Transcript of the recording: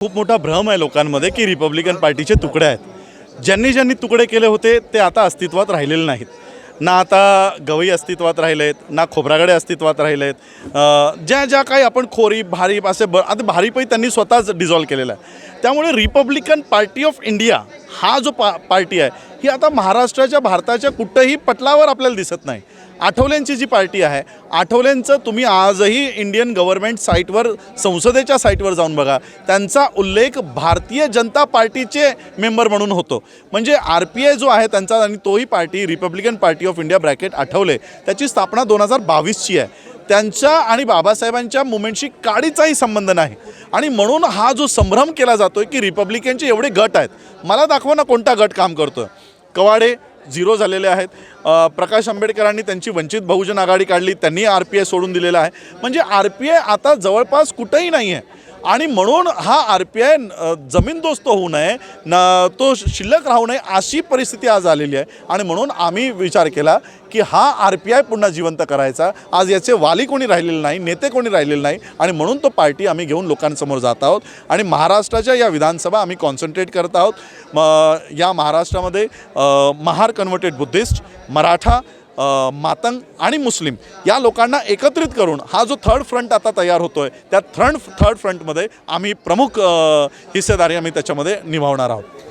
खूप मोठा भ्रम आहे लोकांमध्ये की रिपब्लिकन पार्टीचे तुकडे आहेत। ज्यांनी ज्यांनी तुकडे केले होते ते आता अस्तित्वात राहिलेले नाहीत। ना आता गवई अस्तित्वात राहिलेत, ना खोब्रागडे अस्तित्वात राहिलेत। ज्या ज्या काही आपण खोरी भारीप असे आता भारीपही त्यांनी स्वतःच डिझॉल्व केलेला आहे। त्यामुळे रिपब्लिकन पार्टी ऑफ इंडिया हा जो पार्टी आहे ही आता महाराष्ट्राच्या भारताच्या कुठेही पटलावर आपल्याला दिसत नाही। आठवलेंची जी पार्टी आहे, आठवलेंचं तुम्ही आजही इंडियन गव्हर्नमेंट साईटवर संसदेच्या साईटवर जाऊन बघा, त्यांचा उल्लेख भारतीय जनता पार्टीचे मेंबर म्हणून होतो। म्हणजे RPI जो आहे त्यांचा आणि तोही party Republican party of India bracket Athawale त्याची स्थापना 2022ची आहे। त्यांच्या आणि बाबासाहेबांच्या मुवमेंटशी काडीचाही संबंध नाही आणि म्हणून हा जो संभ्रम केला जातोय की रिपब्लिकनचे एवढे गट आहेत, मला दाखवा ना कोणता गट काम करतोय। कवाडे झिरो झालेले आहेत। प्रकाश आंबेडकरांनी त्यांची वंचित बहुजन आघाडी काढली, त्यांनी RPI सोडून दिलेला आहे। म्हणजे RPI आता जवळपास कुठेही नाही आहे आणि म्हणून हा RPI जमीनदोस्त होऊ नये ना, तो शिल्लक राहू नये अशी परिस्थिती आज आलेली आहे। आणि म्हणून आम्ही विचार केला की हा RPI पुन्हा जिवंत करायचा। आज याचे वाली कोणी राहिलेले नाही, नेते कोणी राहिलेले नाही आणि म्हणून तो पार्टी आम्ही घेऊन लोकांसमोर जात आहोत आणि महाराष्ट्राच्या या विधानसभा आम्ही कॉन्सन्ट्रेट करत आहोत। या महाराष्ट्रामध्ये महार कन्व्हर्टेड बुद्धिस्ट, मराठा, मातंग आणि मुस्लिम या लोकांना एकत्रित करून हा जो थर्ड फ्रंट आता तयार होतोय त्या थर्ड फ्रंटमध्ये आम्ही प्रमुख हिस्सेदारी आम्ही त्याच्यामध्ये निभावणार आहोत।